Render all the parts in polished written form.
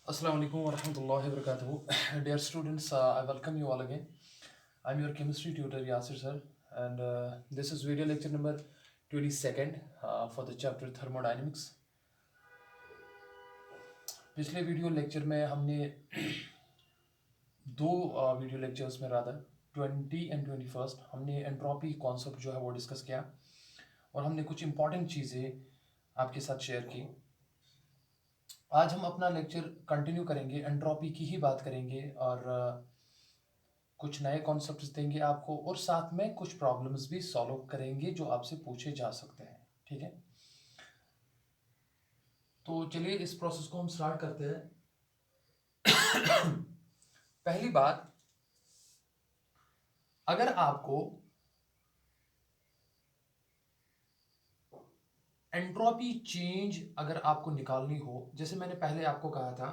Assalamu alaikum wa rahmatullahi wa barakatuhu. Dear students, I welcome you all again. I'm your chemistry tutor Yasir sir, and this is video lecture number 22nd for the chapter thermodynamics. पिछले video lecture में हमने दो video lectures में rather 20 and 21 हमने entropy concept जो है वो discuss किया और हमने कुछ इंपॉर्टेंट चीज़ें आपके साथ शेयर की। आज हम अपना लेक्चर कंटिन्यू करेंगे, एंट्रोपी की ही बात करेंगे और कुछ नए कॉन्सेप्ट्स देंगे आपको और साथ में कुछ प्रॉब्लम्स भी सॉल्व करेंगे जो आपसे पूछे जा सकते हैं। ठीक है, तो चलिए इस प्रोसेस को हम स्टार्ट करते हैं। पहली बात, अगर आपको एंट्रोपी चेंज अगर आपको निकालनी हो, जैसे मैंने पहले आपको कहा था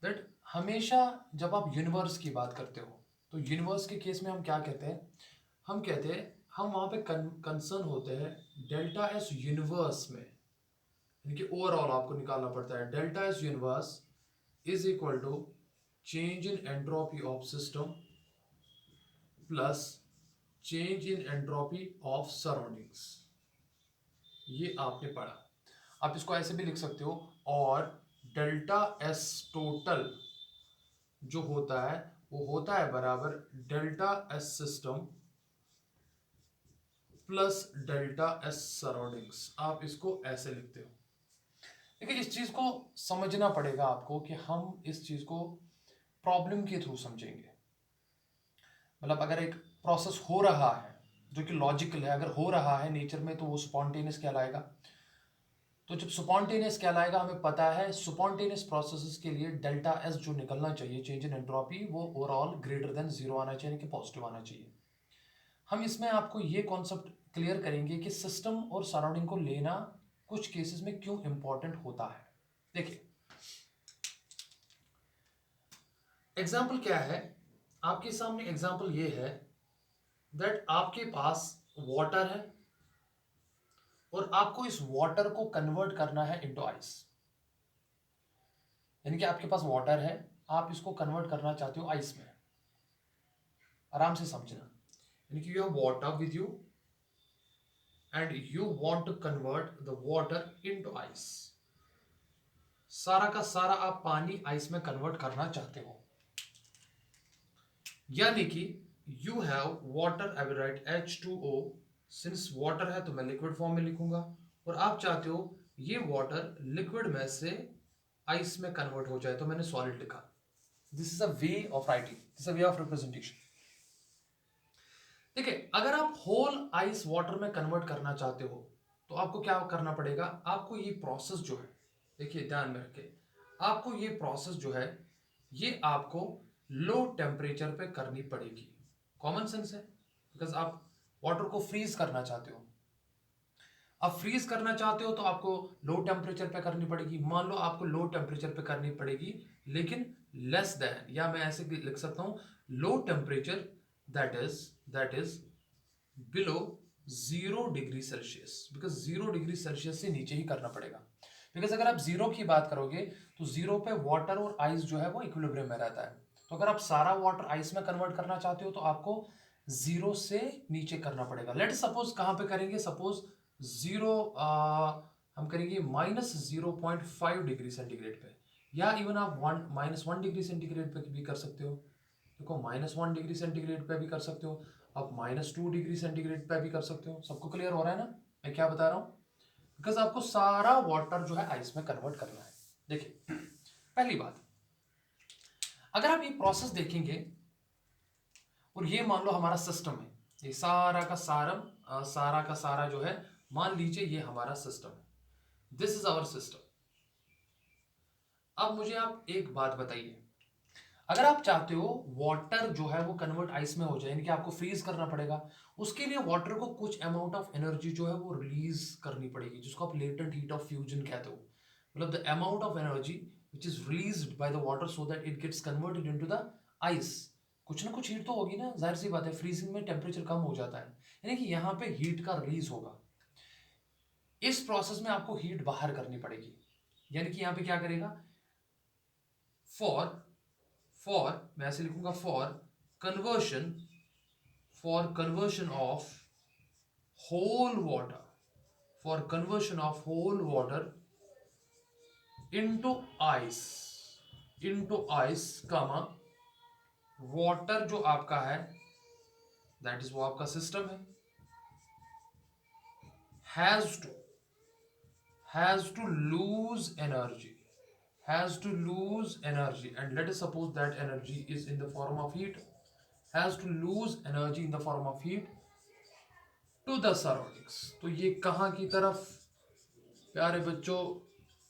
दैट हमेशा जब आप यूनिवर्स की बात करते हो तो यूनिवर्स के केस में हम क्या कहते हैं, हम वहां पे कंसर्न होते हैं डेल्टा एस यूनिवर्स में, यानी कि ओवरऑल आपको निकालना पड़ता है delta S universe is equal to change in entropy of system plus change in entropy of surroundings. ये आपने पढ़ा। आप इसको ऐसे भी लिख सकते हो, और डेल्टा एस टोटल जो होता है वो होता है बराबर delta S system plus delta S surroundings. आप इसको ऐसे लिखते हो। देखिए, इस चीज को समझना पड़ेगा आपको कि हम इस चीज को प्रॉब्लम के थ्रू समझेंगे। मतलब अगर एक प्रोसेस हो रहा है जो कि लॉजिकल है, अगर हो रहा है नेचर में, तो वो स्पॉन्टेनियस कहलाएगा। तो जब स्पॉन्टेनियस कहलाएगा, हमें पता है स्पॉन्टेनियस प्रोसेसेस के लिए डेल्टा एस जो निकलना चाहिए चेंज इन एंट्रोपी, वो ओवरऑल ग्रेटर देन जीरो आना चाहिए, कि पॉजिटिव आना चाहिए। हम इसमें आपको ये कॉन्सेप्ट क्लियर करेंगे कि सिस्टम और सराउंडिंग को लेना कुछ केसेस में क्यों इंपॉर्टेंट होता है। देखिए, एग्जाम्पल क्या है आपके सामने, एग्जाम्पल ये है दैट आपके पास वाटर है और आपको इस वाटर को कन्वर्ट करना है इनटू आइस। यानी कि आपके पास वाटर है, आप इसको कन्वर्ट करना चाहते हो आइस में। आराम से समझना, यानी कि you have water with you and you want to convert the water into ice. सारा का सारा आप पानी आइस में कन्वर्ट करना चाहते हो। यानी कि you have water, I will write H2O। Since water है तो मैं लिक्विड फॉर्म में लिखूंगा, और आप चाहते हो ये वाटर लिक्विड में से आइस में कन्वर्ट हो जाए, तो मैंने सॉलिड लिखा। This is a way of writing, this is a way of representation. देखिए, अगर आप होल आइस वाटर में कन्वर्ट करना चाहते हो तो आपको क्या करना पड़ेगा, आपको ये प्रोसेस जो है, देखिए ध्यान में रखें, आपको ये प्रोसेस जो है ये आपको लो टेम्परेचर पे करनी पड़ेगी। कॉमन सेंस है, बिकॉज आप वाटर को फ्रीज करना चाहते हो। अब फ्रीज करना चाहते हो तो आपको लो टेम्परेचर पे करनी पड़ेगी। मान लो आपको लो टेम्परेचर पे करनी पड़ेगी, लेकिन लेस देन, या मैं ऐसे लिख सकता हूं low temperature that is below 0 degree Celsius, because 0 degree Celsius से नीचे ही करना पड़ेगा। बिकॉज अगर आप जीरो की बात करोगे तो जीरो पे वाटर और आइस जो है वो इक्विलिब्रियम में रहता है। तो अगर आप सारा वाटर आइस में कन्वर्ट करना चाहते हो तो आपको जीरो से नीचे करना पड़ेगा। लेट सपोज कहां पे करेंगे, सपोज जीरो हम करेंगे -0.5 डिग्री सेंटीग्रेड पे, या इवन आप -1 डिग्री सेंटीग्रेड पे भी कर सकते हो। देखो, -1 डिग्री सेंटीग्रेड पे भी कर सकते हो, आप -2 डिग्री सेंटीग्रेड पे भी कर सकते हो। सबको क्लियर हो रहा है ना मैं क्या बता रहा हूं? बिकॉज आपको सारा वाटर जो है आइस में कन्वर्ट करना है। देखिए, पहली बात, अगर आप ये प्रोसेस देखेंगे और ये मान लो हमारा सिस्टम है, ये सारा का सारा जो है, मान लीजिए ये हमारा सिस्टम है, दिस इज आवर सिस्टम। अब मुझे आप एक बात बताइए, अगर आप चाहते हो वाटर जो है वो कन्वर्ट आइस में हो जाए, यानी कि आपको फ्रीज करना पड़ेगा, उसके लिए वाटर को कुछ अमाउंट ऑफ एनर्जी जो है वो रिलीज करनी पड़ेगी, जिसको आप लेटेंट हीट ऑफ फ्यूजन कहते हो। मतलब the amount of energy which is released by the water so that it gets converted into the ice. कुछ ना कुछ हीट तो होगी ना, जाहिर सी बात है, फ्रीजिंग में टेम्परेचर कम हो जाता है, यानी कि यहां पे हीट का रिलीज होगा। इस प्रोसेस में आपको हीट बाहर करनी पड़ेगी। यानी कि यहां पे क्या करेगा, फॉर मैं ऐसे लिखूंगा, for conversion of whole water, for conversion of whole water into ice, comma water जो आपका है दैट इज वो आपका सिस्टम है, has to lose energy, and let us suppose that energy is in the form of heat, has to lose energy in the form of heat to the surroundings। तो ये कहाँ की तरफ प्यारे बच्चों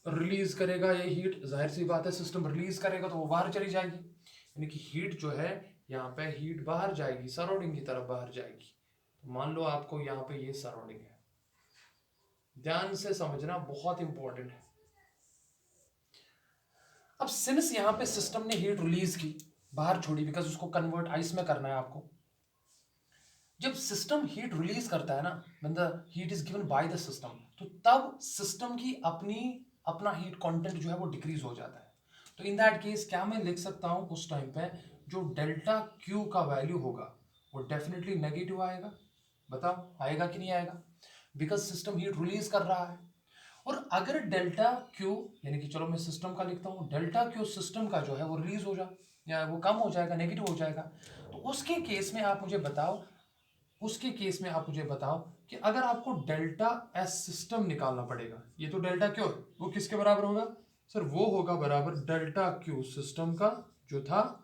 रिलीज करेगा ये हीट, जाहिर सी बात है सिस्टम रिलीज करेगा तो वो बाहर चली जाएगी, यानी कि हीट जो है यहाँ पे हीट बाहर जाएगी, सराउंडिंग की तरफ बाहर जाएगी। तो मान लो आपको यहाँ पे ये सराउंडिंग है, ध्यान से समझना, बहुत इंपॉर्टेंट है। अब सिंस यहाँ पे सिस्टम ने हीट रिलीज की, बाहर छोड़ी, बिकॉज उसको कन्वर्ट आइस में करना है आपको। जब सिस्टम हीट रिलीज करता है ना, when the heat is given by the system, तो तब सिस्टम की अपना हीट कंटेंट जो है वो डिक्रीज हो जाता है। तो इन दैट केस क्या मैं लिख सकता हूं, उस टाइम पे जो डेल्टा क्यू का वैल्यू होगा वो डेफिनेटली नेगेटिव आएगा। बताओ आएगा कि नहीं आएगा, बिकॉज सिस्टम हीट रिलीज कर रहा है। और अगर डेल्टा क्यू, यानी कि चलो मैं सिस्टम का लिखता हूं, डेल्टा क्यू सिस्टम का जो है वो रिलीज हो जाए या वो कम हो जाएगा, नेगेटिव हो जाएगा। तो उसके केस में आप मुझे बताओ कि अगर आपको डेल्टा एस सिस्टम निकालना पड़ेगा, ये तो डेल्टा क्यू है, वो किसके बराबर होगा सर, वो होगा बराबर डेल्टा क्यू सिस्टम का जो था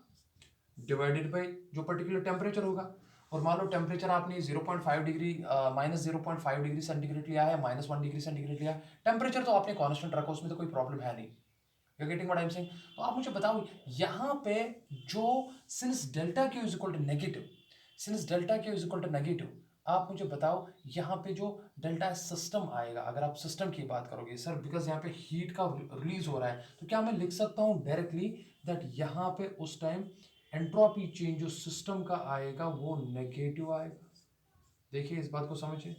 डिवाइडेड बाय जो पर्टिकुलर टेम्परेचर होगा। और मान लो टेम्परेचर आपने 0.5 डिग्री माइनस 0.5 डिग्री सेंटीग्रेड लिया है, -1 डिग्री सेंटीग्रेड लिया है, टेम्परेचर तो आपने कांस्टेंट रखा, उसमें तो कोई प्रॉब्लम है नहीं। You getting what I am saying. तो आप मुझे बताओ यहाँ पे जो since delta Q is equal to negative, आप मुझे बताओ यहाँ पे जो डेल्टा सिस्टम आएगा, अगर आप सिस्टम की बात करोगे सर, बिकॉज यहाँ पे हीट का रिलीज हो रहा है, तो क्या मैं लिख सकता हूँ डायरेक्टली दैट यहाँ पे उस टाइम एंट्रोपी चेंज जो सिस्टम का आएगा वो नेगेटिव आएगा। देखिए इस बात को समझिए,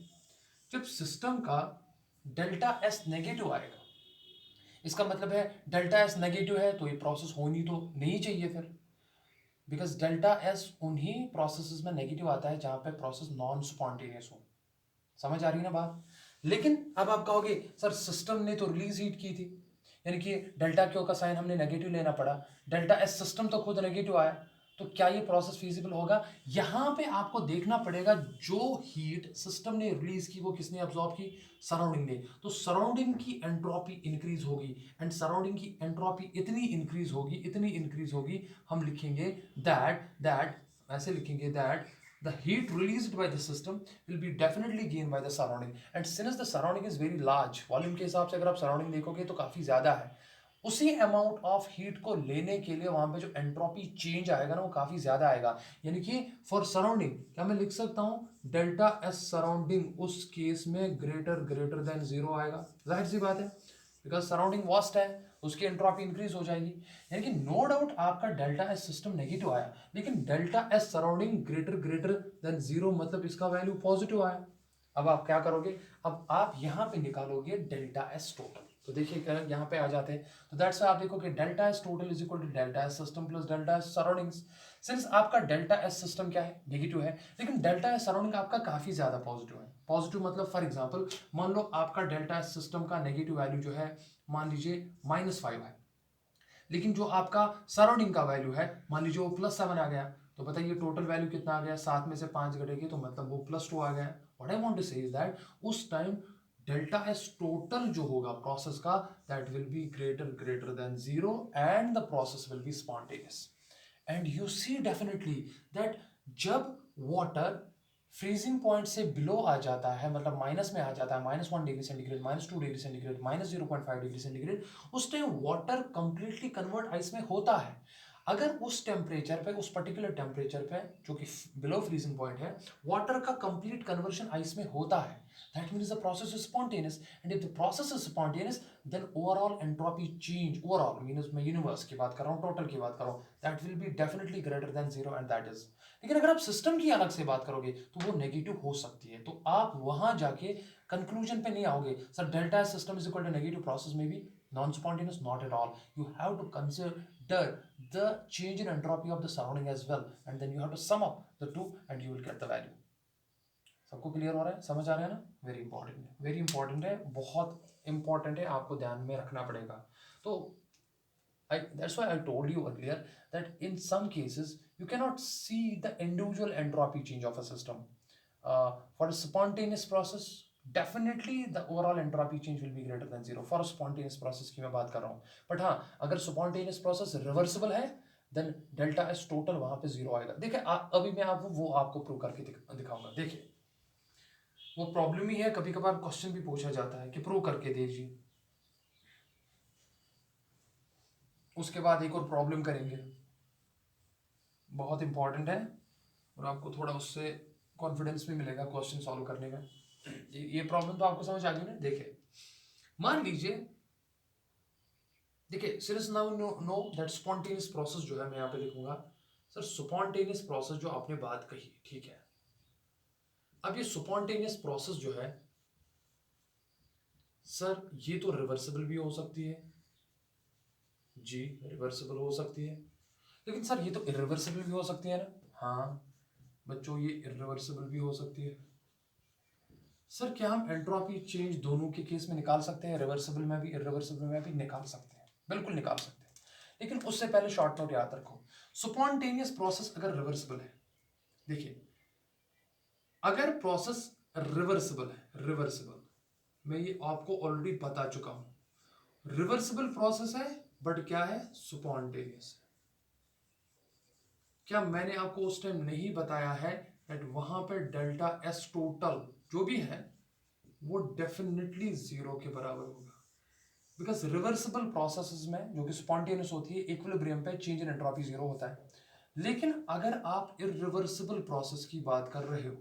जब सिस्टम का डेल्टा एस नेगेटिव आएगा, इसका मतलब है डेल्टा एस नेगेटिव है तो ये प्रोसेस होनी तो नहीं चाहिए फिर, बिकॉज डेल्टा एस उन्हीं प्रोसेसेस में नेगेटिव आता है जहां पे प्रोसेस नॉन स्पॉन्टेनियस हो। समझ आ रही है ना बात। लेकिन अब आप कहोगे सर सिस्टम ने तो रिलीज हीट की थी, यानी कि डेल्टा क्यू का साइन हमने नेगेटिव लेना पड़ा, डेल्टा एस सिस्टम तो खुद नेगेटिव आया, तो क्या ये प्रोसेस फीजिबल होगा। यहां पे आपको देखना पड़ेगा जो हीट सिस्टम ने रिलीज की वो किसने अब्सॉर्ब की, सराउंडिंग ने। तो सराउंडिंग की एंट्रोपी इंक्रीज होगी, एंड सराउंडिंग की एंट्रोपी इतनी इंक्रीज होगी, हम लिखेंगे दैट ऐसे लिखेंगे that the heat released by the system will be definitely gained by the surrounding, and since the surrounding is very large volume के हिसाब से अगर आप सराउंडिंग देखोगे तो काफी ज्यादा है, उसी अमाउंट ऑफ हीट को लेने के लिए वहां पे जो एंट्रोपी चेंज आएगा ना वो काफी ज्यादा आएगा। यानी कि फॉर सराउंडिंग क्या मैं लिख सकता हूं डेल्टा एस सराउंडिंग उस केस में ग्रेटर देन 0 आएगा, जाहिर सी बात है, बिकॉज सराउंडिंग वास्ट है, उसकी एंट्रोपी इंक्रीज हो जाएगी। यानी कि नो डाउट आपका डेल्टा एस सिस्टम नेगेटिव आया, लेकिन delta S surrounding greater than 0 मतलब इसका वैल्यू पॉजिटिव आया। अब आप क्या करोगे, अब आप यहां पे निकालोगे डेल्टा एस टोटल। तो देखिए यहाँ पे आ जाते हैं, तो दैट्स आप देखोगे delta S total is equal to delta S system plus delta S surroundings. Since आपका डेल्टा एस सिस्टम क्या है, नेगेटिव है, लेकिन डेल्टा एस सराउंडिंग आपका काफी ज्यादा पॉजिटिव है। पॉजिटिव मतलब फॉर एग्जांपल मान लो आपका डेल्टा एस सिस्टम का नेगेटिव वैल्यू जो है मान लीजिए -5 है, लेकिन जो आपका सराउंडिंग का वैल्यू है मान लीजिए वो +7 आ गया, तो बताइए टोटल वैल्यू कितना आ गया, 7 में से 5 घटेगी तो मतलब वो +2 आ गया। What I want to say is that उस टाइम डेल्टा एस टोटल जो होगा प्रोसेस का that will be greater than 0 and the process will be spontaneous. And you see definitely that जब वाटर फ्रीजिंग पॉइंट से below आ जाता है, मतलब माइनस में आ जाता है, -1 degree centigrade, -2 degree centigrade, -0.5 degree centigrade, उस time water completely convert ice में होता है। अगर उस टेम्परेचर पे, उस पर्टिकुलर टेम्परेचर पे जो कि बिलो फ्रीजिंग पॉइंट है, वाटर का कंप्लीट कन्वर्शन आइस में होता है, that means the process is spontaneous. And if the process is spontaneous then overall entropy change, overall means मैं यूनिवर्स की बात कर रहा हूँ, टोटल की बात कर रहा हूँ, that will be definitely greater than 0 and that is. लेकिन अगर आप सिस्टम की अलग से बात करोगे तो वो नेगेटिव हो सकती है, तो आप वहां जाके कंक्लूजन पे नहीं आओगे sir delta system is equal to negative, process में भी Non-spontaneous, not at all. You have to consider the change in entropy of the surrounding as well, and then you have to sum up the two and you will get the value. सबको clear हो रहा है, समझ आ रहा है ना? Very important है, very important है, बहुत इंपॉर्टेंट है, आपको ध्यान में रखना पड़ेगा. तो that's why I told you earlier that in some cases you cannot see the individual entropy change of a system. For a spontaneous process, definitely the overall entropy change will be greater than zero. For a spontaneous process की मैं बात कर रहा हूँ. But हाँ, अगर spontaneous process reversible है, then delta S total वहाँ पे zero आएगा. देखिए अभी मैं आपको वो आपको प्रूव करके दिखाऊंगा. देखिए वो प्रॉब्लम ही है, कभी कभार क्वेश्चन भी पूछा जाता है कि प्रूव करके दीजिए. उसके बाद एक और प्रॉब्लम करेंगे, बहुत इंपॉर्टेंट है और आपको थोड़ा उससे कॉन्फिडेंस भी मिलेगा क्वेश्चन सॉल्व करने में. ये प्रॉब्लम तो आपको समझ आ गई ना. देखिए मान लीजिए, देखिए since now know that spontaneous process जो है, मैं यहाँ पे लिखूंगा सर स्पॉन्टेनियस प्रोसेस जो आपने बात कही, ठीक है. अब ये स्पॉन्टेनियस प्रोसेस जो है सर ये तो रिवर्सिबल भी हो सकती है जी, रिवर्सिबल हो सकती है, लेकिन सर ये तो इरिवर्सिबल भी हो सकती है ना. हाँ बच्चों, ये इरिवर्सिबल भी हो सकती है. सर क्या हम एंट्रोपी चेंज दोनों के केस में निकाल सकते हैं, रिवर्सिबल में भी इरिवर्सिबल में भी निकाल सकते हैं, बिल्कुल निकाल सकते हैं. लेकिन उससे पहले शॉर्ट नोट याद रखो, स्पॉन्टेनियस प्रोसेस अगर रिवर्सिबल है, देखिए अगर प्रोसेस रिवर्सिबल है, रिवर्सिबल मैं ये आपको ऑलरेडी बता चुका हूं, रिवर्सिबल प्रोसेस है बट क्या है, स्पॉन्टेनियस है. क्या मैंने आपको उस टाइम नहीं बताया है दैट वहां पे डेल्टा एस टोटल जो भी है वो डेफिनेटली जीरो के बराबर होगा, बिकॉज रिवर्सिबल प्रोसेसेस में जो कि स्पॉन्टेनियस होती है, इक्विलिब्रियम पे चेंज इन एंट्रोपी जीरो होता है. लेकिन अगर आप इरिवर्सिबल प्रोसेस की बात कर रहे हो,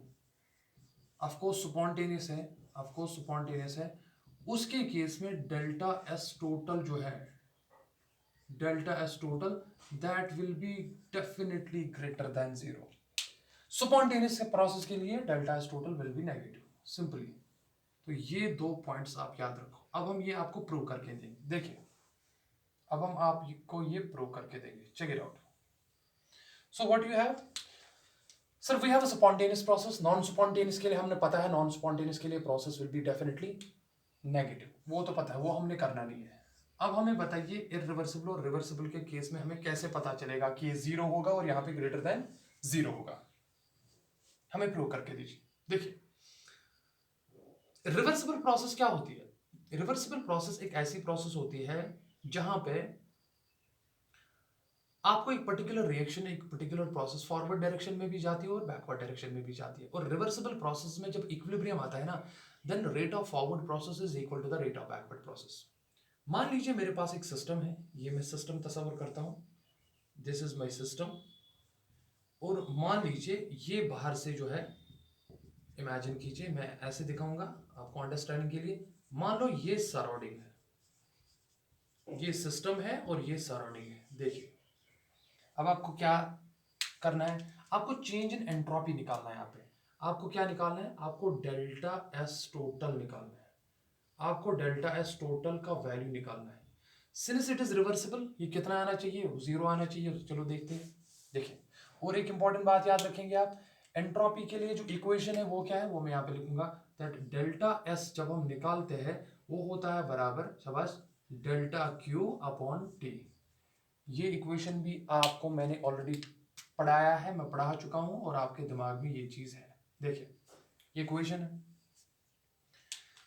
ऑफकोर्स स्पॉन्टेनियस है, ऑफकोर्स स्पॉन्टेनियस है, उसके केस में डेल्टा एस टोटल जो है, delta S total that will be definitely greater than zero. Spontaneous process के लिए delta S total will B negative, simply. तो ये दो पॉइंट्स आप याद रखो. अब हम ये आपको प्रूव करके देंगे. देखिए अब हम आपको ये प्रूव करके देंगे. Check it out. So what you have, sir we have a spontaneous process. Non spontaneous के लिए हमने पता है, नॉन स्पॉन्टेनियस के लिए process will be definitely negative, वो तो पता है, वो हमने करना नहीं है. अब हमें बताइए इरिवर्सिबल और रिवर्सिबल के केस में हमें कैसे पता चलेगा कि ये जीरो होगा और यहाँ पे ग्रेटर देन जीरो होगा. हमें प्रूव करके दीजिए. देखिए रिवर्सिबल प्रोसेस क्या होती है, रिवर्सिबल प्रोसेस एक ऐसी प्रोसेस होती है जहां पे आपको एक पर्टिकुलर रिएक्शन, एक पर्टिकुलर प्रोसेस फॉरवर्ड डायरेक्शन में भी जाती है और बैकवर्ड डायरेक्शन में भी जाती है. और रिवर्सिबल प्रोसेस में जब इक्विलिब्रियम आता है ना, then rate of forward process is equal to the rate of backward process. मान लीजिए मेरे पास एक सिस्टम है, ये मैं सिस्टम तस्वर करता हूं, दिस इज माय सिस्टम. और मान लीजिए ये बाहर से जो है, इमेजिन कीजिए, मैं ऐसे दिखाऊंगा आपको अंडरस्टैंडिंग के लिए. मान लो ये सराउंडिंग है, ये सिस्टम है और ये सराउंडिंग है. देखिए अब आपको क्या करना है, आपको चेंज इन एंट्रोपी निकालना है. यहाँ पे आपको क्या निकालना है, आपको डेल्टा एस टोटल निकालना है, आपको डेल्टा एस टोटल का वैल्यू निकालना है. सिंस इट इज रिवर्सिबल, ये कितना आना चाहिए, जीरो आना चाहिए. चलो देखते हैं. देखिए और एक इंपॉर्टेंट बात याद रखेंगे आप, एंट्रोपी के लिए जो इक्वेशन है वो क्या है, वो मैं यहाँ पे लिखूंगा दैट डेल्टा एस जब हम निकालते हैं वो होता है बराबर, शाबाश, डेल्टा क्यू अपॉन टी. ये इक्वेशन भी आपको मैंने ऑलरेडी पढ़ाया है, मैं पढ़ा चुका हूं और आपके दिमाग में ये चीज है. देखिए ये इक्वेशन है.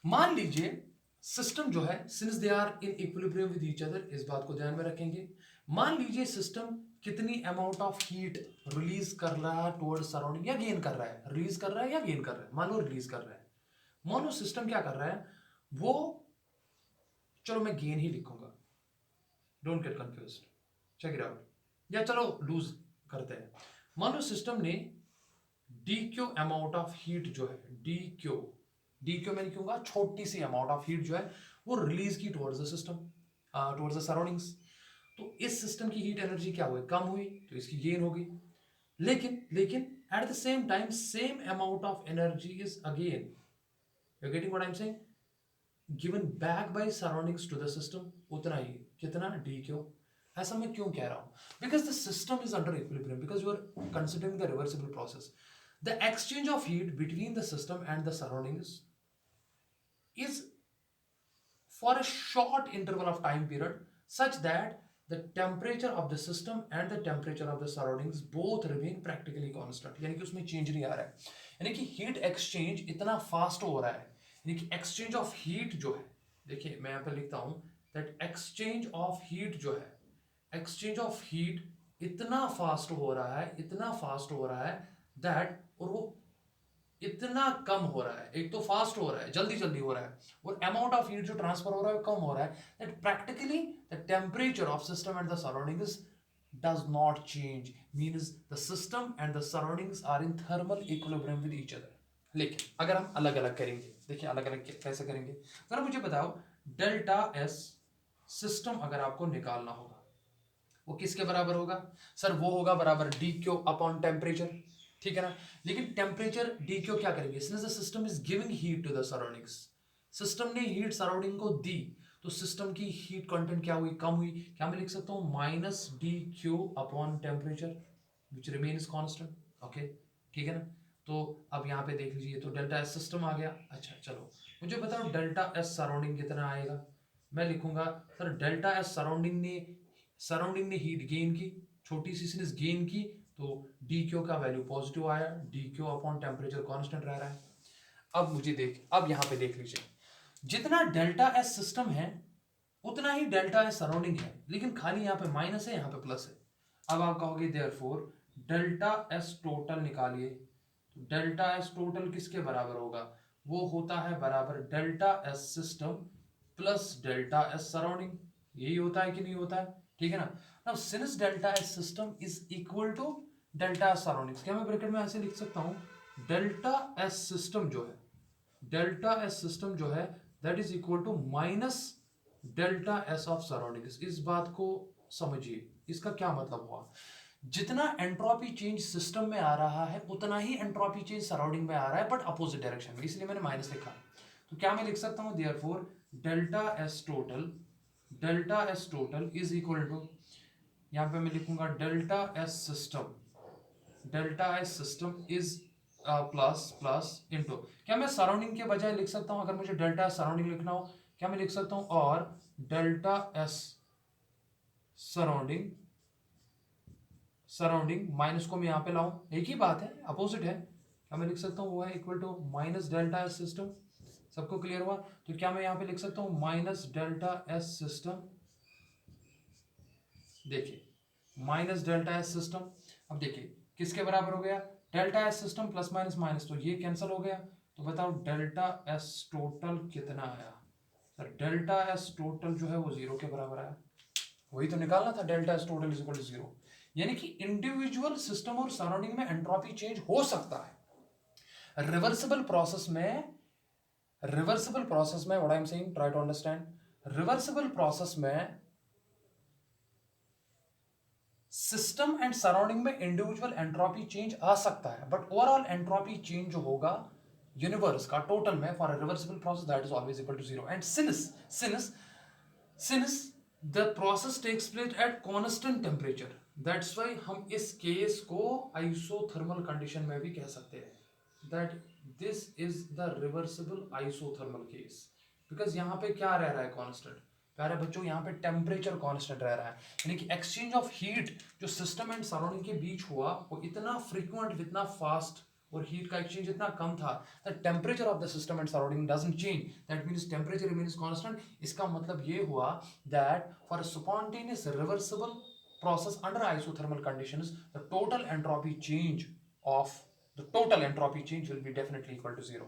मान लीजिए सिस्टम जो है, since they are in equilibrium with each other, इस बात को ध्यान में रखेंगे. मान लीजिए सिस्टम कितनी अमाउंट ऑफ हीट रिलीज कर रहा है टुवर्ड सराउंडिंग, या गेन कर रहा है, रिलीज कर रहा है या गेन कर रहा है. मान लो रिलीज कर रहा है, मान लो सिस्टम क्या कर रहा है वो, चलो मैं गेन ही लिखूंगा, don't get confused, check it out. या चलो लूज करते हैं. मान लो सिस्टम ने D Q amount of heat जो है, डी क्यू मैं लिखूंगा छोटी सी अमाउंट ऑफ हीट जो है वो रिलीज की towards the system, towards the surroundings. तो इस सिस्टम की हीट एनर्जी क्या हुई, कम हुई, तो इसकी गेन होगी. लेकिन at the same time same amount of energy is again, you are getting what I am saying, given back by surroundings to the system, उतना ही, कितना, डी क्यू। ऐसा मैं क्यों कह रहा हूं? Because the system is under equilibrium, because you are considering the reversible process. The exchange of heat between the system and the surroundings is for a short interval of time period such that the temperature of the system and the temperature of the surroundings both remain practically constant, यानी कि उसमें change नहीं आ रहा है, यानी कि heat exchange इतना fast हो रहा है, यानी कि एक्सचेंज ऑफ हीट जो है, देखिए मैं यहाँ पे लिखता हूं दैट एक्सचेंज ऑफ हीट जो है, एक्सचेंज ऑफ हीट इतना फास्ट हो रहा है, इतना फास्ट हो रहा है दैट, और वो इतना कम हो रहा है, एक तो फास्ट हो रहा है, जल्दी जल्दी हो रहा है, और अमाउंट ऑफ हीट जो ट्रांसफर हो रहा है कम हो रहा है, that practically the temperature of system and the surroundings does not change, means the system and the surroundings are in thermal equilibrium with each other। लेकिन अगर हम अलग अलग करेंगे, देखिए अलग अलग कैसे करेंगे, अगर मुझे बताओ डेल्टा एस सिस्टम अगर आपको निकालना होगा, वो किसके बराबर होगा? सर वो होगा बराबर डी क्यू अपॉन टेम्परेचर, ठीक है ना। लेकिन टेम्परेचर डी क्यू क्या करेंगे, since the system is giving heat to the surroundings, system ने हीट सराउंडिंग को दी, तो सिस्टम की हीट कंटेंट क्या हुई, कम हुई। क्या मैं लिख सकता हूं minus D Q upon temperature which remains constant, okay, ठीक है ना। तो अब यहाँ पे देख लीजिए, तो डेल्टा एस सिस्टम आ गया। अच्छा चलो मुझे बताओ डेल्टा एस सराउंडिंग कितना आएगा। मैं लिखूंगा सर डेल्टा एस सराउंडिंग ने हीट गेन की, छोटी सी सिनेस गेन की, तो डी क्यू का वैल्यू पॉजिटिव आया, D Q upon temperature constant रह रहा है। अब यहां पे देख लीजिए, जितना डेल्टा एस सिस्टम है उतना ही डेल्टा एस सराउंडिंग है, लेकिन खाली यहां पे माइनस है, यहां पे प्लस है। अब आप कहोगे देयरफॉर डेल्टा एस टोटल निकालिए, तो डेल्टा एस टोटल किसके बराबर होगा? वो होता है बराबर delta S system plus delta S surrounding. यही होता है कि नहीं होता है? ठीक है ना। Now since delta S system is equal to delta S surroundings, क्या मैं ब्रैकेट में ऐसे लिख सकता हूं डेल्टा एस सिस्टम जो है, डेल्टा एस सिस्टम जो है that is equal to minus delta S of surroundings. इस बात को समझिए, इसका क्या मतलब हुआ, जितना एंट्रोपी चेंज सिस्टम में आ रहा है उतना ही एंट्रोपी चेंज सराउंडिंग में आ रहा है, बट अपोजिट डायरेक्शन में, इसलिए मैंने माइनस लिखा। तो क्या मैं लिख सकता हूं therefore delta S total is equal to, यहां पे मैं लिखूंगा delta S system is plus plus into, क्या मैं सराउंडिंग के बजाय लिख सकता हूं, अगर मुझे डेल्टा एस सराउंडिंग लिखना हो, क्या मैं लिख सकता हूं और डेल्टा एस सराउंडिंग माइनस को मैं यहां पे लाऊं, एक ही बात है, अपोजिट है। क्या मैं लिख सकता हूं वो है equal to minus delta S system. सबको क्लियर हुआ? तो क्या मैं यहां पे लिख सकता हूं माइनस डेल्टा एस सिस्टम, देखिए माइनस डेल्टा एस सिस्टम। अब देखिए किसके बराबर हो गया, delta S system plus minus minus, तो ये कैंसिल हो गया। तो बताओ डेल्टा एस टोटल कितना आया? सर डेल्टा एस टोटल जो है वो जीरो के बराबर आया, वही तो निकालना था, delta S total is equal to zero. यानी कि इंडिविजुअल सिस्टम और सराउंडिंग में एंट्रोपी चेंज हो सकता है रिवर्सिबल प्रोसेस में। What I am saying, try to understand. Reversible process में सिस्टम एंड सराउंडिंग में इंडिविजुअल एंट्रोपी चेंज आ सकता है, बट ओवरऑल एंट्रोपी चेंज जो होगा यूनिवर्स का टोटल में for a reversible process that is always equal to zero. And since the process takes place at constant temperature, that's why हम इस केस को आइसोथर्मल कंडीशन में भी कह सकते हैं that this is the reversible isothermal case, because यहां पे क्या रह रहा है कांस्टेंट, प्यारे बच्चों यहाँ पे टेम्परेचर कांस्टेंट रह रहा है, यानी कि एक्सचेंज ऑफ हीट जो सिस्टम एंड सराउंडिंग के बीच हुआ वो इतना फ्रीक्वेंट, इतना फास्ट, और हीट का एक्सचेंज इतना कम था that temperature of the system and surrounding doesn't change, that means temperature remains constant. इसका मतलब ये हुआ that for a spontaneous reversible process under isothermal conditions the total entropy change will be definitely equal to zero।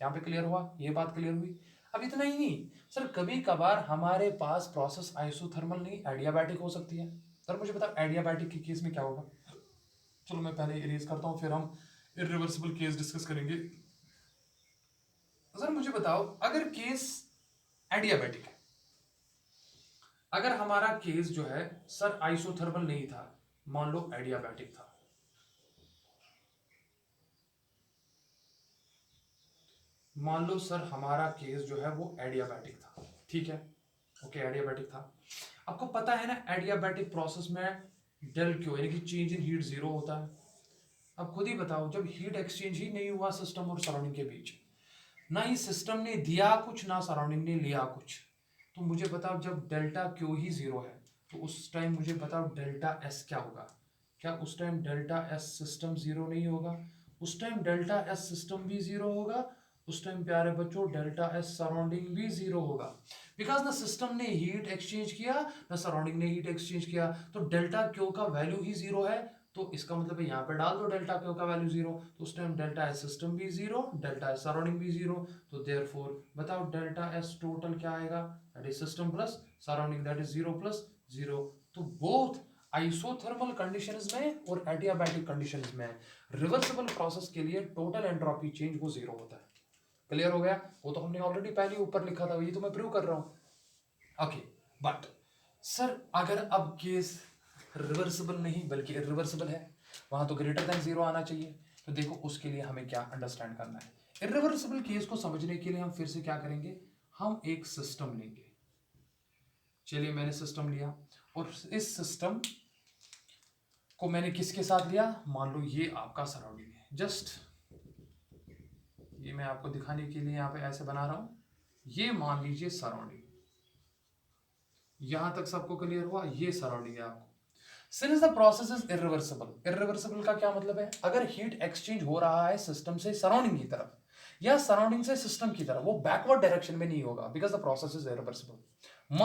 यहाँ पे clear हुआ, ये बात clear हुई। अब इतना ही नहीं सर, कभी कभार हमारे पास प्रोसेस आइसोथर्मल नहीं एडियाबैटिक हो सकती है। सर मुझे बताओ एडियाबैटिक के केस में क्या होगा? चलो मैं पहले इरेज करता हूँ, फिर हम इरिवर्सिबल केस डिस्कस करेंगे। सर मुझे बताओ अगर केस एडियाबैटिक है, अगर हमारा केस जो है सर आइसोथर्मल नहीं था, मान लो एडियाबैटिक था, मान लो सर हमारा केस जो है वो एडियाबैटिक था, ठीक है, ओके एडियाबैटिक था। आपको पता है ना एडियाबैटिक प्रोसेस में डेल क्यू यानी कि चेंज इन हीट जीरो होता है। अब खुद ही बताओ, जब हीट एक्सचेंज ही नहीं हुआ सिस्टम और सराउंडिंग के बीच, ना ही सिस्टम ने दिया कुछ ना सराउंडिंग ने लिया कुछ, तो मुझे बताओ जब डेल्टा क्यू ही जीरो है तो उस टाइम मुझे बताओ डेल्टा एस क्या होगा। क्या उस time delta S system zero नहीं होगा? उस टाइम डेल्टा एस सिस्टम भी जीरो होगा, उस टाइम प्यारे बच्चों डेल्टा एस सराउंडिंग भी जीरो होगा। बिकॉज ना सिस्टम ने हीट एक्सचेंज किया ना सराउंडिंग ने हीट एक्सचेंज किया, तो डेल्टा क्यू का वैल्यू ही जीरो है। तो इसका मतलब है यहाँ पे डाल दो डेल्टा क्यू का वैल्यू जीरो, तो उस टाइम डेल्टा एस सिस्टम भी जीरो, डेल्टा एस सराउंडिंग भी जीरो। तो देयरफॉर बताओ डेल्टा एस टोटल क्या आएगा, that is system plus surrounding, that is zero plus zero. तो बोथ आइसोथर्मल कंडीशंस में और एडियाबैटिक कंडीशंस में रिवर्सिबल प्रोसेस के लिए टोटल एंट्रोपी चेंज वो जीरो होता है। क्लियर हो गया? वो तो हमने ऑलरेडी पहले ऊपर लिखा था, ये तो मैं प्रूव कर रहा हूं। ओके, बट सर अगर अब केस रिवर्सिबल नहीं बल्कि इरिवर्सिबल है, वहां तो ग्रेटर देन जीरो आना चाहिए। तो देखो उसके लिए हमें क्या अंडरस्टैंड करना है। इरिवर्सिबल केस को समझने के लिए हम फिर से क्या करेंगे, हम एक सिस्टम लेंगे। चलिए मैंने सिस्टम लिया और इस सिस्टम को मैंने किसके साथ लिया, मान लो ये आपका सराउंडिंग है। जस्ट ये मैं आपको दिखाने के लिए यहाँ पे ऐसे बना रहा हूं, ये मान लीजिए सराउंडिंग। यहां तक सबको क्लियर हुआ? ये सराउंडिंग है आपको। Since the process is irreversible, irreversible का क्या मतलब है, अगर हीट एक्सचेंज हो रहा है सिस्टम से सराउंडिंग की तरफ या सराउंडिंग से सिस्टम की तरफ, वो बैकवर्ड डायरेक्शन में नहीं होगा because the process is irreversible.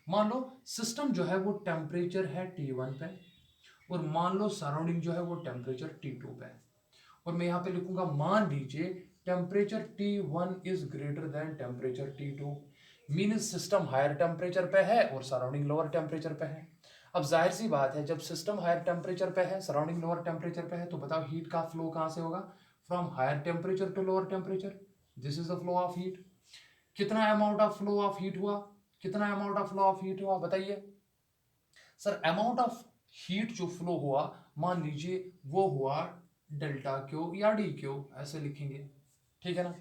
मान लो सिस्टम जो है वो टेम्परेचर है T1 पे, और मान लो सराउंडिंग जो है वो टेम्परेचर T2 पे है। और मैं यहां पे लिखूंगा मान लीजिए temperature T1 is greater than temperature T2, mean system higher temperature पे है और सराउंडिंग लोअर टेम्परेचर पे है। अब जाहिर सी बात है जब सिस्टम हायर टेम्परेचर पे है सराउंडिंग लोअर टेम्परेचर पे है, तो बताओ हीट का फ्लो कहां से होगा, from higher temperature to lower temperature. This is the flow of heat. कितना amount of flow of heat हुआ, कितना amount of flow of heat हुआ बताइए सर। अमाउंट ऑफ हीट जो फ्लो हुआ मान लीजिए वो हुआ डेल्टा क्यू या डी क्यू, ऐसे लिखेंगे, ठीक है ना।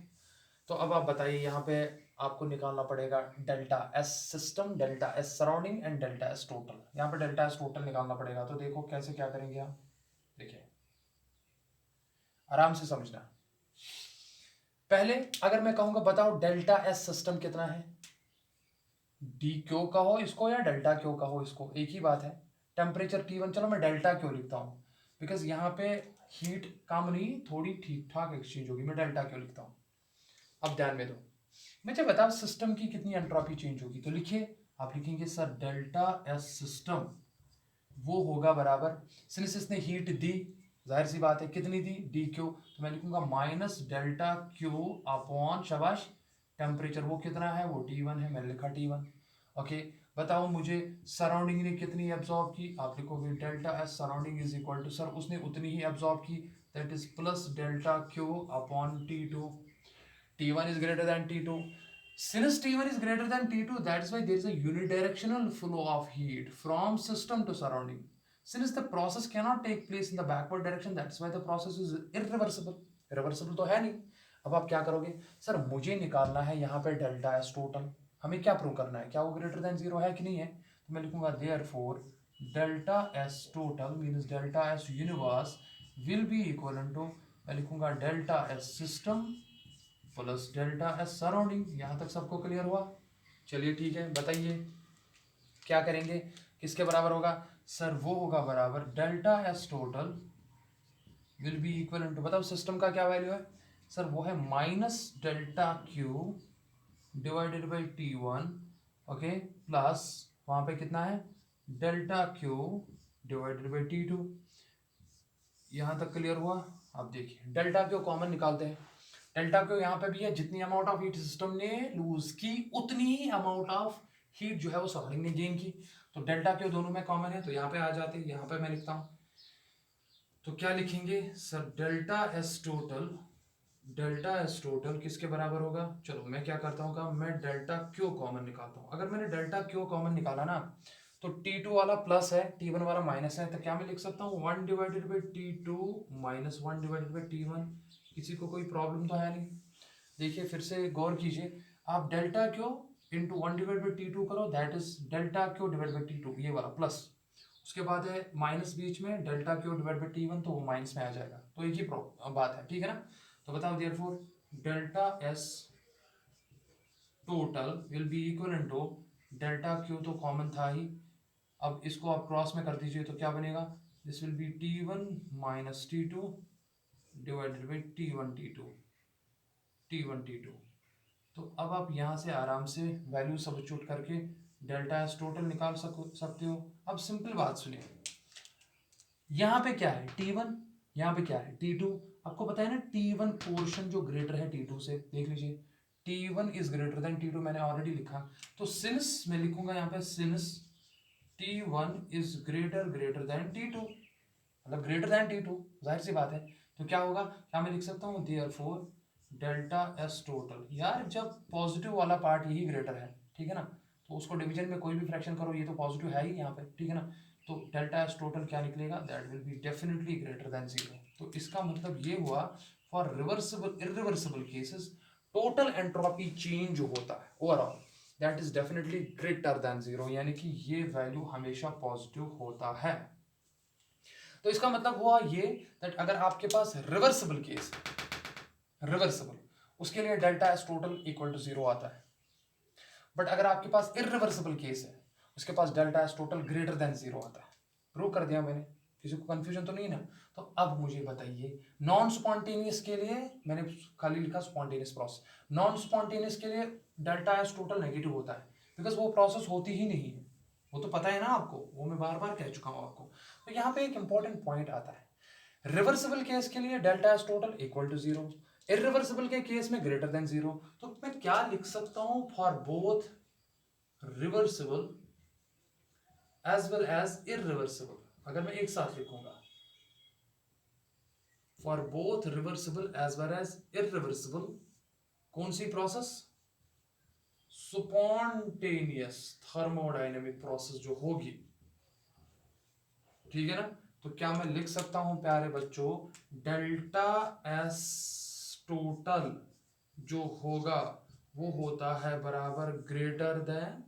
तो अब आप बताइए यहाँ पे आपको निकालना पड़ेगा delta S system, delta S surrounding and delta S total. यहाँ पे डेल्टा एस टोटल निकालना पड़ेगा, तो देखो कैसे क्या करेंगे आप, देखिए आराम से समझना। पहले अगर मैं कहूंगा बताओ डेल्टा एस सिस्टम कितना है, डी क्यू का हो इसको या डेल्टा क्यू का हो इसको, एक ही बात है। टेम्परेचर T1, चलो मैं डेल्टा क्यू लिखता हूँ बिकॉज यहाँ पे हीट कम नहीं थोड़ी ठीक ठाक एक्सचेंज होगी, मैं डेल्टा क्यू लिखता हूँ। अब ध्यान में दो, मुझे बताओ सिस्टम की कितनी एंट्रोपी चेंज होगी, तो लिखिए आप लिखेंगे सर डेल्टा एस सिस्टम वो होगा बराबर, सिंस इसने हीट दी जाहिर सी बात है कितनी दी डी क्यू, तो मैं लिखूंगा माइनस डेल्टा क्यू अपॉन शाबाश टेम्परेचर, वो कितना है वो T1 है, मैंने लिखा T1। ओके, बताओ मुझे सराउंडिंग ने कितनी एब्जॉर्ब की, आप लिखोगे delta S surrounding is equal to sir उसने उतनी ही एब्जॉर्ब की, that is plus delta Q upon T2। T1 is greater than T2. Since T1 is greater than T2, that's why there is a unidirectional flow of heat from system to surrounding. Since the process cannot take place in the backward direction, that's why the process is irreversible. Irreversible तो है नहीं। अब आप क्या करोगे sir, मुझे निकालना है यहाँ पे डेल्टा एस टोटल, हमें क्या प्रूव करना है, क्या वो ग्रेटर देन जीरो है कि नहीं है, तो मैं लिखूंगा therefore delta S total means delta S universe will be equal to, मैं लिखूंगा delta S system plus delta S surrounding. यहां तक सबको क्लियर हुआ? चलिए ठीक है, बताइए क्या करेंगे, किसके बराबर होगा सर, वो होगा बराबर delta S total will be equal to, बताओ सिस्टम का क्या वैल्यू है सर, वो है minus delta Q divided by T1, okay, plus वहां पे कितना है delta Q divided by T2। यहां तक क्लियर हुआ? अब देखिए डेल्टा क्यू कॉमन निकालते हैं, डेल्टा क्यू यहाँ पे भी है, जितनी अमाउंट ऑफ हीट सिस्टम ने लूज की उतनी ही अमाउंट ऑफ हीट जो है वो सराउंडिंग ने गेन की। तो डेल्टा क्यू दोनों में कॉमन है, तो यहाँ पे आ जाते हैं, यहाँ पे मैं लिखता हूँ, तो क्या लिखेंगे sir delta S total, delta S total किसके बराबर होगा, चलो मैं क्या करता हूँ का मैं डेल्टा क्यू कॉमन निकालता हूँ। अगर मैंने डेल्टा क्यू कॉमन निकाला ना, तो T2 वाला प्लस है T1 वाला माइनस है, तो क्या मैं लिख सकता हूँ 1 divided by T2 minus 1 divided by T1। किसी को कोई प्रॉब्लम तो है नहीं? देखिए फिर से गौर कीजिए, आप डेल्टा क्यू इंटू 1/T2 करो, that is delta Q divide by T2, ये वाला प्लस, उसके बाद है माइनस बीच में delta Q divide by T1, तो वो माइनस में आ जाएगा, तो एक ही बात है, ठीक है ना। तो बताओ therefore delta S total will be equal to delta Q, तो कॉमन था ही, अब इसको आप क्रॉस में कर दीजिए तो क्या बनेगा, this will B T1 minus T2 divided by T1 T2। तो अब आप यहाँ से आराम से वैल्यू सब्स्टिट्यूट करके डेल्टा एस टोटल निकाल सकते हो। अब सिंपल बात सुनिए, यहाँ पे क्या है T1, यहाँ पे क्या है T2। आपको पता है ना T1 पोर्शन जो ग्रेटर है T2 से, देख लीजिए T1 is greater then T2, मैंने ऑलरेडी लिखा। तो सिंस मैं लिखूंगा यहाँ पे since T1 is greater then T2, मतलब ग्रेटर देन T2, जाहिर सी बात है। तो क्या होगा, क्या मैं लिख सकता हूँ देयरफॉर डेल्टा एस टोटल, यार जब पॉजिटिव वाला पार्ट यही ग्रेटर है, ठीक है ना, तो उसको डिवीजन में कोई भी फ्रैक्शन करो, ये तो पॉजिटिव है ही यहाँ पे, ठीक है ना। तो डेल्टा एस टोटल क्या निकलेगा, that will be definitely greater than 0। तो इसका मतलब ये हुआ for reversible irreversible cases total entropy change जो होता है overall, that is definitely greater than 0, यानी कि ये वैल्यू हमेशा पॉजिटिव होता है। तो इसका मतलब हुआ ये दैट अगर आपके पास रिवर्सिबल केस है, रिवर्सिबल, उसके लिए delta S total equal to 0 आता है। बट अगर आपके पास इरिवर्सिबल केस है, उसके पास delta S total greater than 0 आता है। प्रूव कर दिया मैंने, किसी को कंफ्यूजन तो नहीं ना। तो अब मुझे बताइए नॉन स्पॉन्टेनियस के लिए, मैंने खाली लिखा स्पॉन्टेनियस प्रोसेस, नॉन स्पॉन्टेनियस के लिए डेल्टा एस टोटल नेगेटिव होता है, बिकॉज वो प्रोसेस होती ही नहीं है, वो तो पता है ना आपको, वो मैं बार बार कह चुका हूं आपको। तो यहाँ पे एक इंपॉर्टेंट पॉइंट आता है, रिवर्सिबल केस के लिए delta S total equal to 0, irreversible के केस में ग्रेटर देन 0। तो मैं क्या लिख सकता हूं, for both reversible as well as irreversible, अगर मैं एक साथ लिखूंगा, for both reversible as well as irreversible, कौन सी प्रोसेस, स्पॉन्टेनियस थर्मोडायनेमिक प्रोसेस जो होगी, ठीक है ना। तो क्या मैं लिख सकता हूं प्यारे बच्चों, डेल्टा एस टोटल जो होगा वो होता है बराबर ग्रेटर देन,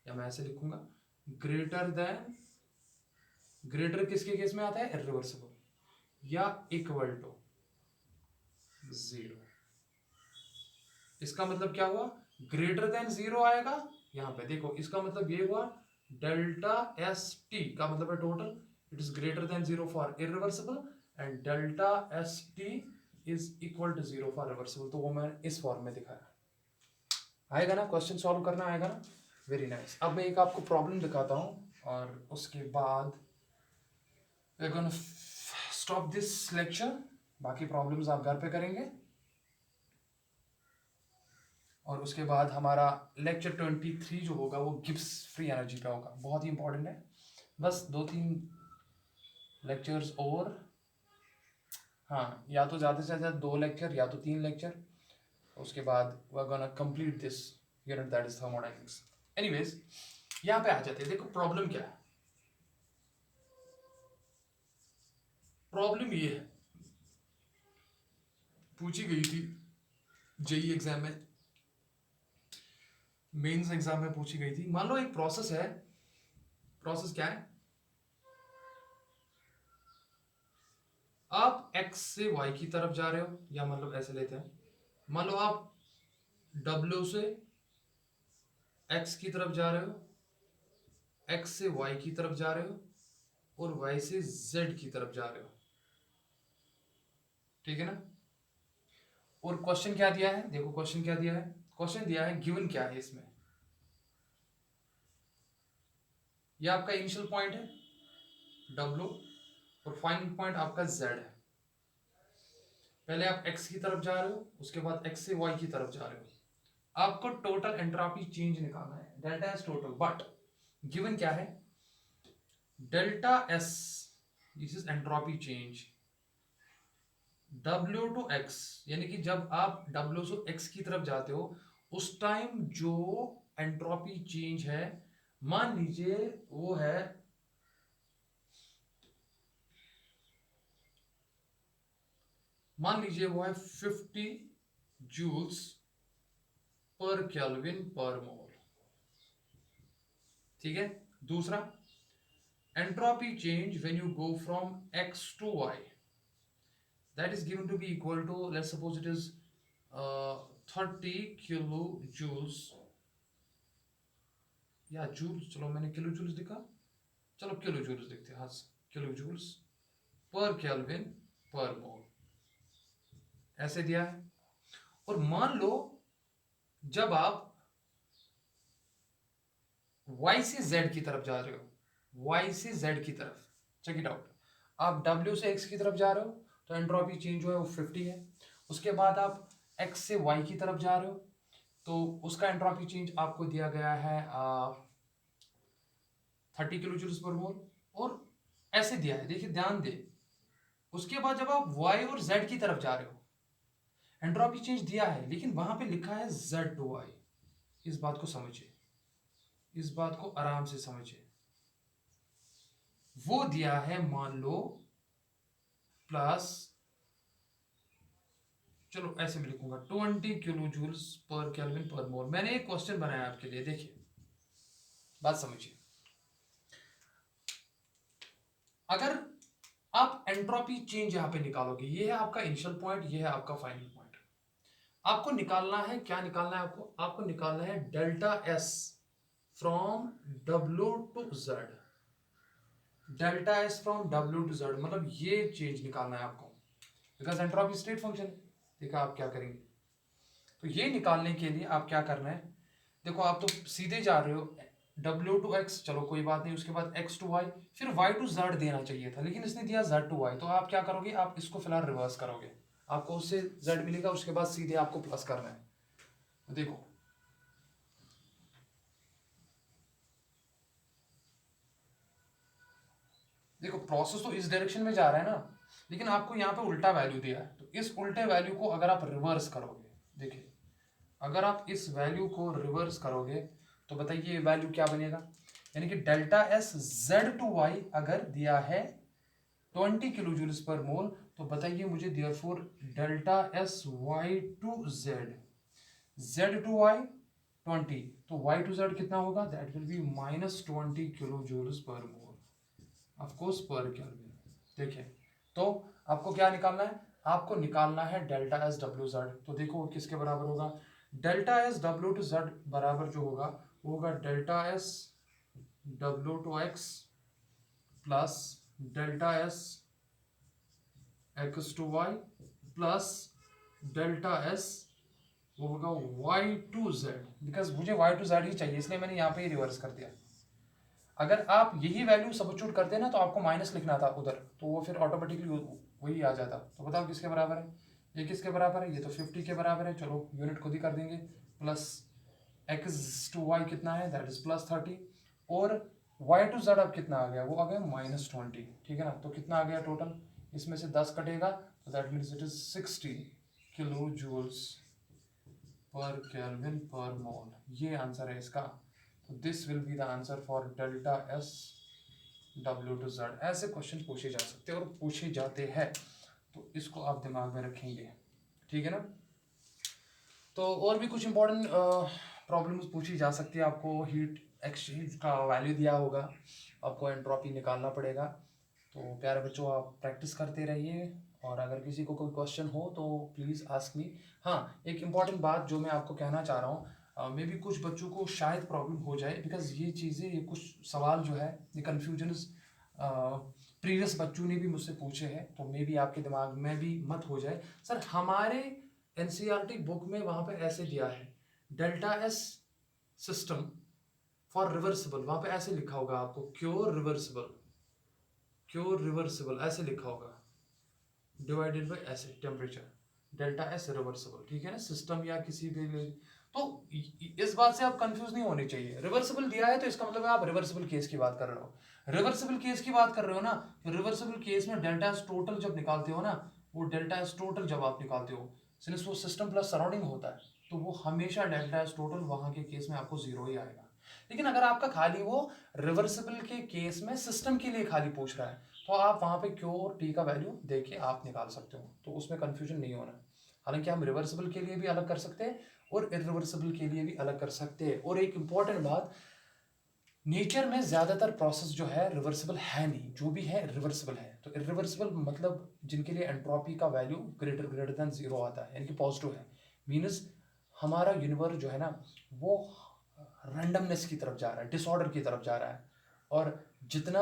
या मैं ऐसे लिखूंगा ग्रेटर देन, ग्रेटर किसके केस में आता है, इरिवर्सिबल, या इक्वल टू 0। इसका मतलब क्या हुआ, ग्रेटर देन 0 आएगा यहां पे, देखो इसका मतलब ये हुआ डेल्टा एस टी का मतलब है total, it is greater than 0 for irreversible and delta S T is equal to 0 for reversible. तो वो मैं इस फॉर्म में दिखाया, आएगा ना, क्वेश्चन सॉल्व करना आएगा ना, वेरी नाइस। अब मैं एक आपको प्रॉब्लम दिखाता हूं और उसके बाद we are gonna stop this lecture, बाकी प्रॉब्लम्स आप घर पे करेंगे और उसके बाद हमारा लेक्चर 23 जो होगा वो गिब्स फ्री एनर्जी पे होगा, बहुत ही इंपॉर्टेंट है। बस 2-3 लेक्चर्स और, हाँ या तो ज़्यादा से ज़्यादा 2 लेक्चर या तो 3 लेक्चर, उसके बाद we are gonna complete this unit that is thermodynamics. Anyways यहाँ पे आ जाते हैं, देखो प्रॉब्लम क्या है, प्रॉब्लम ये है, पूछी गई थी जेई एग्जाम में, मेंस एग्जाम में पूछी गई थी। मान लो एक प्रोसेस है, प्रोसेस क्या है, आप x से y की तरफ जा रहे हो, या मतलब ऐसे लेते हैं, मान लो आप w से x की तरफ जा रहे हो, x से y की तरफ जा रहे हो और y से z की तरफ जा रहे हो, ठीक है ना। और क्वेश्चन क्या दिया है, देखो क्वेश्चन क्या दिया है, क्वेश्चन दिया है गिवन क्या है इसमें, ये आपका इनिशियल पॉइंट है w और फाइनल पॉइंट आपका z है। पहले आप x की तरफ जा रहे हो, उसके बाद x से y की तरफ जा रहे हो, आपको टोटल एंट्रोपी चेंज निकालना है, delta S total, but given क्या है, delta S, this is entropy change, W to x, यानी कि जब आप W से x की तरफ जाते हो उस टाइम जो एंट्रोपी चेंज है, मान लीजिए वो है, मान लीजिए वो है 50 जूल्स पर केल्विन पर मोल। ठीक है। दूसरा, entropy change when you go from x to y, that is given to be equal to, let's suppose it is 30 kilojoules, या जूल्स, चलो मैंने किलो जूल्स लिखा, चलो किलो जूल्स लिखते हैं, हाँ, kilo joules per kelvin per मोल, ऐसे दिया है। और मान लो जब आप y से z की तरफ जा रहे हो, y से z की तरफ, चेक इट आउट, आप w से x की तरफ जा रहे हो तो एंट्रोपी चेंज जो है वो 50 है। उसके बाद आप x से y की तरफ जा रहे हो तो उसका एंट्रोपी चेंज आपको दिया गया है 30 किलो जूल्स पर मोल, और ऐसे दिया है, देखिए ध्यान दे। उसके बाद जब आप y और z की तरफ जा रहे हो, एंट्रोपी चेंज दिया है लेकिन वहां पे लिखा है z टू y। इस बात को समझिए, इस बात को आराम से समझिए। वो दिया है मान लो प्लस, चलो ऐसे भी लिखूंगा 20 kilo joules per kelvin per मोल। मैंने एक क्वेश्चन बनाया आपके लिए, देखिए बात समझिए। अगर आप एंट्रोपी चेंज यहां पे निकालोगे, ये है आपका इनिशियल पॉइंट, ये है आपका फाइनल पॉइंट। आपको निकालना है, क्या निकालना है आपको? आपको निकालना है delta S from W to Z। Delta S from W to Z मतलब ये चेंज निकालना है आपको, बिकॉज एंट्रोपी स्टेट फंक्शन है। देखो आप क्या करेंगे, तो ये निकालने के लिए आप क्या करना है, देखो आप तो सीधे जा रहे हो W टू X, चलो कोई बात नहीं, उसके बाद X टू Y, फिर Y टू Z देना चाहिए था लेकिन इसने दिया Z टू Y। तो आप क्या करोगे, आप इसको फिलहाल रिवर्स करोगे, आपको उससे Z मिलेगा, उसके बाद सीधे आपको प्लस करना है। तो देखो देखो प्रोसेस तो इस डायरेक्शन में जा रहा है ना, लेकिन आपको यहाँ पे उल्टा वैल्यू दिया है, तो इस उल्टे वैल्यू को अगर आप रिवर्स करोगे, देखिए अगर आप इस वैल्यू को रिवर्स करोगे तो बताइए ये वैल्यू क्या बनेगा, यानी कि delta S Z to Y अगर दिया है 20 किलो जूल्स पर मोल, तो बताइए मुझे therefore delta S Y to Z, Z to Y 20, तो वाई टू जेड कितना होगा, that will be -20 kilo joules per mole, of course per kelvin. देखिए तो आपको क्या निकालना है, आपको निकालना है डेल्टा एस डब्ल्यू जेड। तो देखो वो किसके बराबर होगा, delta S W to Z बराबर जो होगा वो होगा delta S W to X plus delta S X to Y plus delta S वो होगा वाई टू जेड, बिकॉज मुझे वाई टू जेड ही चाहिए इसलिए मैंने यहाँ पे ही रिवर्स कर दिया। अगर आप यही वैल्यू सब्स्टिट्यूट करते ना तो आपको माइनस लिखना था उधर, तो वो फिर ऑटोमेटिकली वही आ जाता। तो बताओ किसके बराबर है, ये किसके बराबर है, ये तो 50 के बराबर है, चलो यूनिट खुद ही कर देंगे, प्लस एक्स टू वाई कितना है, दैट इज +30, और वाई टू जेड अब कितना आ गया, वो आ गया -20, ठीक है ना। तो कितना आ गया टोटल, इसमें से 10 कटेगा तो that means it is 60 kilo joules per kelvin per mole, ये आंसर है इसका। तो this will be the answer for delta S W to Z. ऐसे क्वेश्चन पूछे जा सकते हैं और पूछे जाते हैं, तो इसको आप दिमाग में रखेंगे, ठीक है ना। तो और भी कुछ इंपॉर्टेंट प्रॉब्लम्स पूछी जा सकती है, आपको हीट एक्सचेंज का वैल्यू दिया होगा, आपको एंट्रोपी निकालना पड़ेगा। तो प्यारे बच्चों आप प्रैक्टिस करते रहिए, और अगर किसी को कोई क्वेश्चन हो तो प्लीज़ आस्क मी। हाँ, एक इम्पॉर्टेंट बात जो मैं आपको कहना चाह रहा हूँ, मे बी कुछ बच्चों को शायद प्रॉब्लम हो जाए, बिकॉज ये चीज़ें, ये कुछ सवाल जो है, ये कन्फ्यूजन्स प्रीवियस बच्चों ने भी मुझसे पूछे हैं, तो मे बी आपके दिमाग में भी मत हो जाए, सर हमारे एनसीईआरटी बुक में वहाँ पे ऐसे दिया है delta S system for reversible, वहाँ पे ऐसे लिखा होगा आपको क्योर रिवर्सिबल, क्योर रिवर्सिबल ऐसे लिखा होगा, डिवाइडेड बाय ऐसे टेम्परेचर, डेल्टा एस रिवर्सिबल, ठीक है ना, सिस्टम या किसी भी। तो इस बात से आप कंफ्यूज नहीं होने चाहिए, रिवर्सिबल दिया है तो इसका मतलब है आप रिवर्सिबल केस की बात कर रहे हो, रिवर्सिबल केस की बात कर रहे हो ना, तो रिवर्सिबल केस में डेल्टा एस टोटल जब निकालते हो ना, वो डेल्टा एस टोटल जब आप निकालते हो, सिंस वो सिस्टम प्लस सराउंडिंग होता है, तो वो हमेशा डेल्टा एस टोटल वहां के केस में आपको 0 ही आएगा। लेकिन अगर आपका खाली वो रिवर्सिबल के केस में सिस्टम के लिए खाली पूछ रहा है, तो आप वहां पे क्यू और टी का वैल्यू देके आप निकाल सकते हो, तो उसमें कंफ्यूजन नहीं होना। हालांकि हम रिवर्सिबल के लिए भी अलग कर सकते हैं और इरिवर्सिबल के लिए भी अलग कर सकते हैं। और एक इंपॉर्टेंट बात, नेचर में ज्यादातर प्रोसेस जो है रिवर्सिबल है नहीं, जो भी है रिवर्सिबल है। तो इरिवर्सिबल मतलब जिनके लिए एंट्रोपी का वैल्यू ग्रेटर देन जीरो आता है, यानी कि पॉजिटिव है। मीन्स हमारा यूनिवर्स जो है ना वो रैंडमनेस की तरफ जा रहा है, डिसऑर्डर की तरफ जा रहा है। और जितना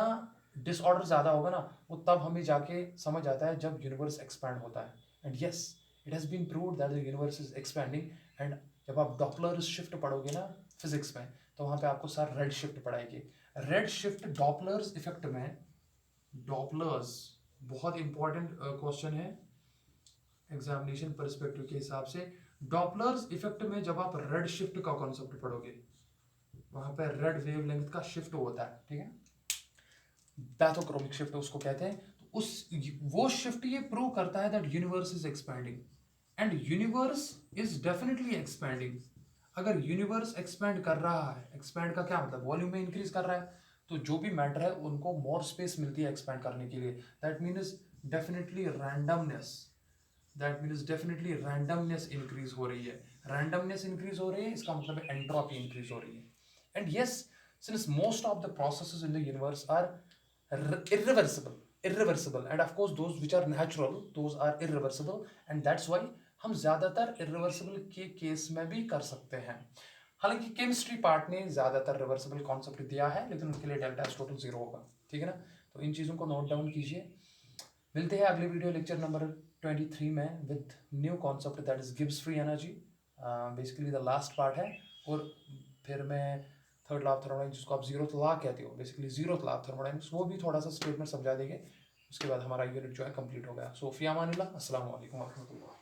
डिसऑर्डर ज़्यादा होगा ना वो तब हमें जाके समझ आता है जब यूनिवर्स एक्सपैंड होता है। And yes, it has been proved that the universe is expanding. And जब आप डॉपलर शिफ्ट पढ़ोगे ना फिजिक्स में, तो वहाँ पे आपको सर रेड शिफ्ट पढ़ाएंगे। रेड शिफ्ट डॉपलर्स इफेक्ट में, डॉपलर्स बहुत इंपॉर्टेंट क्वेश्चन है एग्जामिनेशन परस्पेक्टिव के हिसाब से। डॉपलर्स इफेक्ट में जब आप रेड शिफ्ट का कॉन्सेप्ट पढ़ोगे, वहां पे रेड वेवलेंथ का शिफ्ट होता है, ठीक है, पैथोक्रोमिक शिफ्ट उसको कहते हैं। तो उस वो शिफ्ट ये प्रूव करता है that universe is expanding and universe is definitely expanding. अगर यूनिवर्स एक्सपैंड कर रहा है, एक्सपैंड का क्या मतलब, वॉल्यूम में इंक्रीज कर रहा है, तो जो भी मैटर है उनको मोर स्पेस मिलती है एक्सपैंड करने के लिए। That means definitely randomness, that means definitely randomness increase हो रही है। रैंडमनेस इंक्रीज हो रही है, इसका मतलब है एंट्रोपी इंक्रीज हो रही है। And yes, since most of the processes in the universe are irreversible and of course those which are natural, those are irreversible, and that's why हम ज्यादातर irreversible के केस में भी कर सकते हैं। हालांकि केमिस्ट्री पार्ट ने ज्यादातर रिवर्सिबल कॉन्सेप्ट दिया है, लेकिन उनके लिए डेल्टा एस टोटल 0 होगा, ठीक है ना। तो इन चीज़ों को नोट डाउन कीजिए। मिलते हैं अगले वीडियो लेक्चर नंबर 23 में with new concept that is Gibbs free energy, basically the last part है। और फिर मैं थर्ड लॉ ऑफ थर्मोडायनेमिक्स, जिसको आप जीरोथ लॉ कहते हो, basically zeroth law of thermodynamics, वो भी थोड़ा सा स्टेटमेंट समझा देंगे। उसके बाद हमारा यूनिट जो है कंप्लीट हो गया। सो फी अमानिल्लाह, अस्सलाम वालेकुम व रहमतुल्लाह।